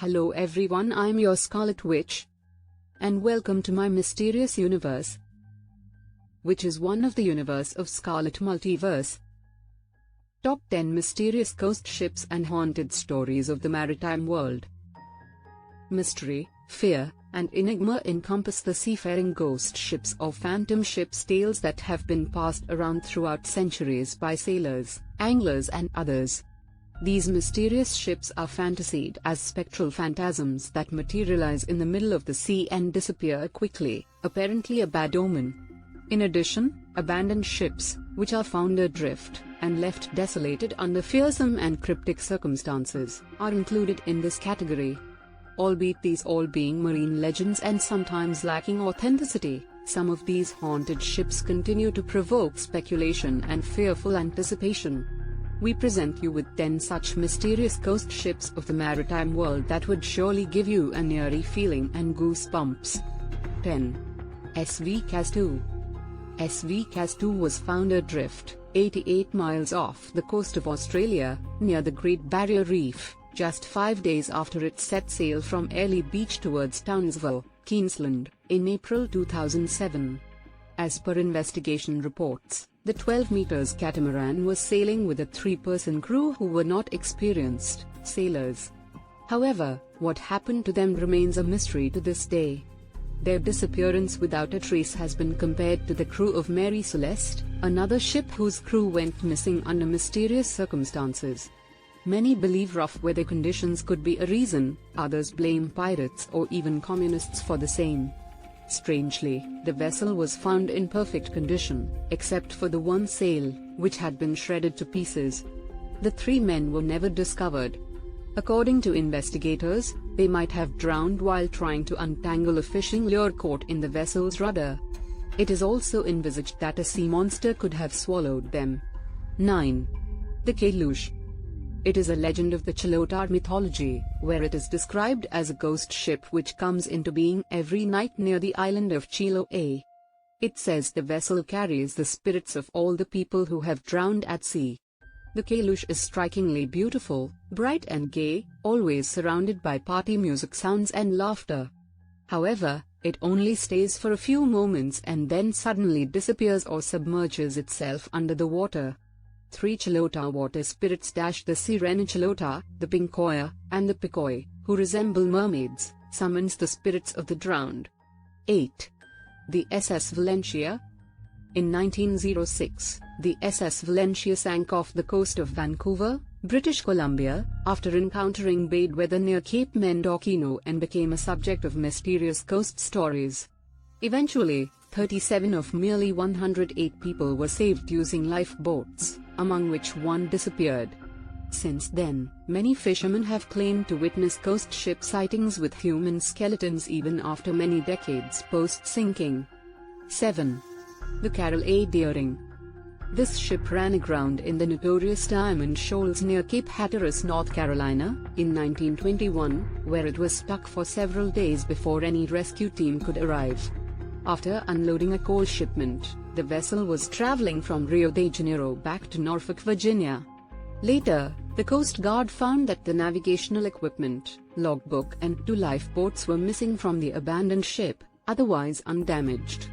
Hello everyone, I'm your Scarlet Witch, and welcome to my mysterious universe, which is one of the universe of Scarlet Multiverse. Top 10 Mysterious Ghost Ships and Haunted Stories of the Maritime World. Mystery, fear, and enigma encompass the seafaring ghost ships or phantom ships, tales that have been passed around throughout centuries by sailors, anglers and others. These mysterious ships are fantasied as spectral phantasms that materialize in the middle of the sea and disappear quickly, apparently a bad omen. In addition, abandoned ships, which are found adrift and left desolated under fearsome and cryptic circumstances, are included in this category. Albeit these all being marine legends and sometimes lacking authenticity, some of these haunted ships continue to provoke speculation and fearful anticipation. We present you with 10 such mysterious ghost ships of the maritime world that would surely give you an eerie feeling and goosebumps. 10. SV-Kaz-2. SV-Kaz-2 was found adrift, 88 miles off the coast of Australia, near the Great Barrier Reef, just 5 days after it set sail from Airlie Beach towards Townsville, Queensland, in April 2007. As per investigation reports, the 12 meters catamaran was sailing with a 3-person crew who were not experienced sailors. However, what happened to them remains a mystery to this day. Their disappearance without a trace has been compared to the crew of Mary Celeste, another ship whose crew went missing under mysterious circumstances. Many believe rough weather conditions could be a reason, others blame pirates or even communists for the same. Strangely, the vessel was found in perfect condition, except for the one sail, which had been shredded to pieces. The 3 men were never discovered. According to investigators, they might have drowned while trying to untangle a fishing lure caught in the vessel's rudder. It is also envisaged that a sea monster could have swallowed them. 9. The Kailush. It is a legend of the Chhlotard mythology, where it is described as a ghost ship which comes into being every night near the island of Chiloe. It says the vessel carries the spirits of all the people who have drowned at sea. The Kailush is strikingly beautiful, bright and gay, always surrounded by party music sounds and laughter. However, it only stays for a few moments and then suddenly disappears or submerges itself under the water. 3 Chhlota water spirits: the Sirena Chlota, the Pincoya, and the Pikoi, who resemble mermaids, summons the spirits of the drowned. 8. The SS Valentia. In 1906, the SS Valentia sank off the coast of Vancouver, British Columbia, after encountering bad weather near Cape Mendocino and became a subject of mysterious ghost stories. Eventually, 37 of merely 108 people were saved using lifeboats, among which 1 disappeared. Since then, many fishermen have claimed to witness ghost ship sightings with human skeletons even after many decades post-sinking. 7. The Carol A. Deering. This ship ran aground in the notorious Diamond Shoals near Cape Hatteras, North Carolina, in 1921, where it was stuck for several days before any rescue team could arrive. After unloading a coal shipment, the vessel was traveling from Rio de Janeiro back to Norfolk, Virginia. Later, the Coast Guard found that the navigational equipment, logbook and 2 lifeboats were missing from the abandoned ship, otherwise undamaged.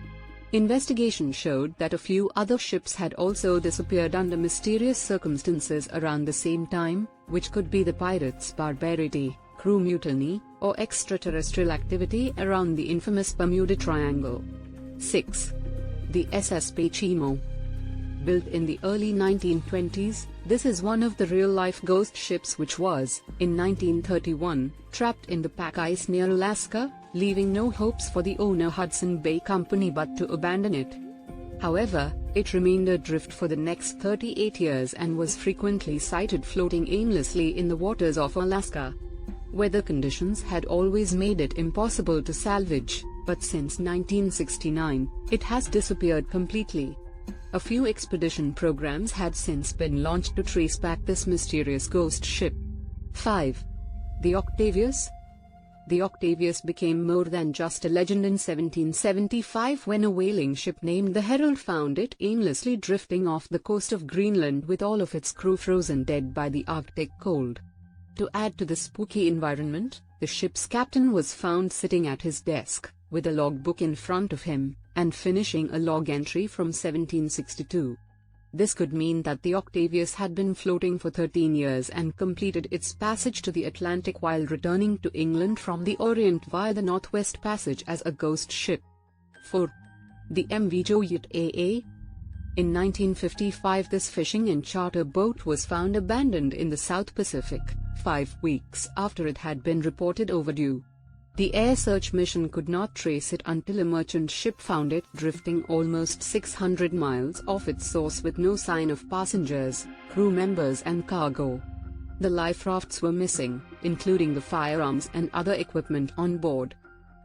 Investigation showed that a few other ships had also disappeared under mysterious circumstances around the same time, which could be the pirates' barbarity, crew mutiny, or extraterrestrial activity around the infamous Bermuda Triangle. 6. The SS Pachimo. Built in the early 1920s, this is one of the real-life ghost ships which was, in 1931, trapped in the pack ice near Alaska, leaving no hopes for the owner Hudson Bay Company but to abandon it. However, it remained adrift for the next 38 years and was frequently sighted floating aimlessly in the waters of Alaska. Weather conditions had always made it impossible to salvage, but since 1969, it has disappeared completely. A few expedition programs had since been launched to trace back this mysterious ghost ship. 5. The Octavius. The Octavius became more than just a legend in 1775 when a whaling ship named the Herald found it aimlessly drifting off the coast of Greenland with all of its crew frozen dead by the Arctic cold. To add to the spooky environment, the ship's captain was found sitting at his desk, with a logbook in front of him, and finishing a log entry from 1762. This could mean that the Octavius had been floating for 13 years and completed its passage to the Atlantic while returning to England from the Orient via the Northwest Passage as a ghost ship. 4. The mvhgctzegaqszgdmhg. In 1955, this fishing and charter boat was found abandoned in the South Pacific, 5 weeks after it had been reported overdue. The air search mission could not trace it until a merchant ship found it drifting almost 600 miles off its source with no sign of passengers, crew members and cargo. The life rafts were missing, including the firearms and other equipment on board.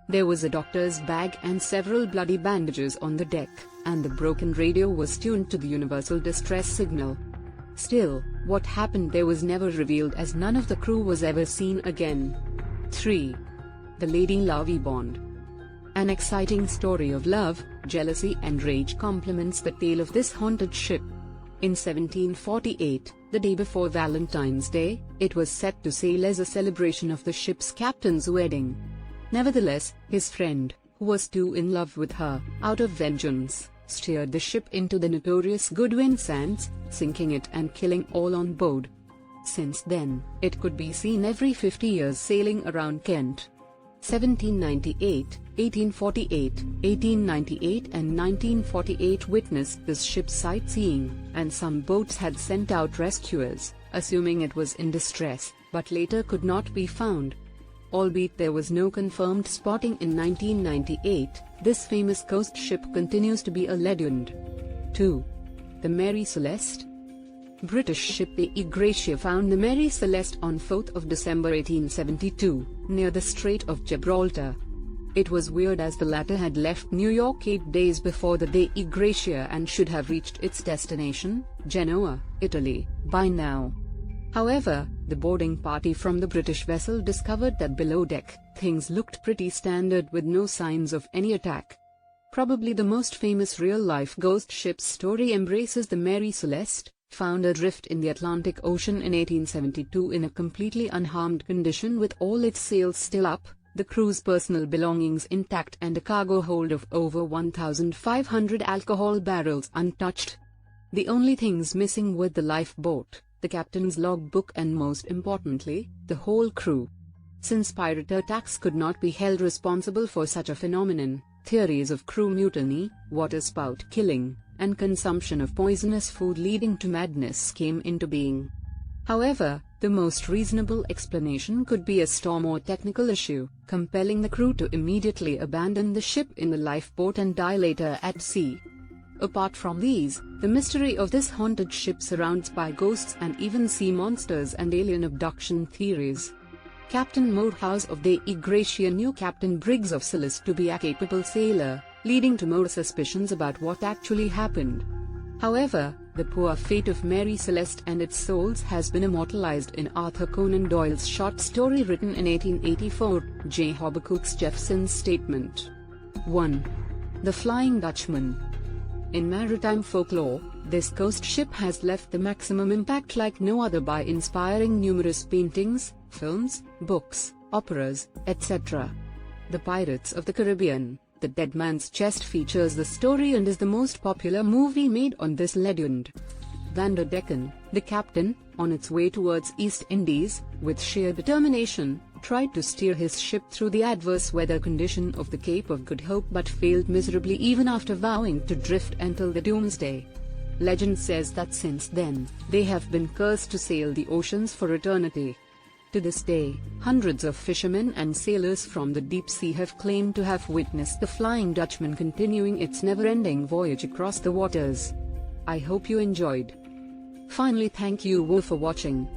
There was a doctor's bag and several bloody bandages on the deck, and the broken radio was tuned to the universal distress signal. Still, what happened there was never revealed, as none of the crew was ever seen again. 3. The Lady Lovey Bond. An exciting story of love, jealousy and rage complements the tale of this haunted ship. In 1748, the day before Valentine's Day, it was set to sail as a celebration of the ship's captain's wedding. Nevertheless, his friend, who was too in love with her, out of vengeance, steered the ship into the notorious Goodwin Sands, sinking it and killing all on board. Since then, it could be seen every 50 years sailing around Kent. 1798, 1848, 1898 and 1948 witnessed this ship's sightseeing, and some boats had sent out rescuers, assuming it was in distress, but later could not be found. Albeit there was no confirmed spotting in 1998, this famous coast ship continues to be a legend. 2. The Mary Celeste. British ship the Igretia found the Mary Celeste on 4th of December 1872, near the Strait of Gibraltar. It was weird, as the latter had left New York 8 days before the De Igretia and should have reached its destination, Genoa, Italy, by now. However, the boarding party from the British vessel discovered that below deck, things looked pretty standard with no signs of any attack. Probably the most famous real-life ghost ship story embraces the Mary Celeste, found adrift in the Atlantic Ocean in 1872 in a completely unharmed condition with all its sails still up, the crew's personal belongings intact and a cargo hold of over 1,500 alcohol barrels untouched. The only things missing were the lifeboat, the captain's logbook and, most importantly, the whole crew. Since pirate attacks could not be held responsible for such a phenomenon, theories of crew mutiny, waterspout killing, and consumption of poisonous food leading to madness came into being. However, the most reasonable explanation could be a storm or technical issue, compelling the crew to immediately abandon the ship in the lifeboat and die later at sea. Apart from these, the mystery of this haunted ship surrounds by ghosts and even sea monsters and alien abduction theories. Captain Morehouse of the Igretia knew Captain Briggs of Silas to be a capable sailor, leading to more suspicions about what actually happened. However, the poor fate of Mary Celeste and its souls has been immortalized in Arthur Conan Doyle's short story written in 1884, J. Habakkuk's Jeffson's statement. 1. The Flying Dutchman. In maritime folklore, this coast ship has left the maximum impact like no other by inspiring numerous paintings, films, books, operas, etc. The Pirates of the Caribbean, The Dead Man's Chest features the story and is the most popular movie made on this legend. Vanderdecken, the captain, on its way towards East Indies, with sheer determination, tried to steer his ship through the adverse weather condition of the Cape of Good Hope but failed miserably even after vowing to drift until the doomsday. Legend says that since then, they have been cursed to sail the oceans for eternity. To this day, hundreds of fishermen and sailors from the deep sea have claimed to have witnessed the Flying Dutchman continuing its never-ending voyage across the waters. I hope you enjoyed. Finally, thank you all for watching.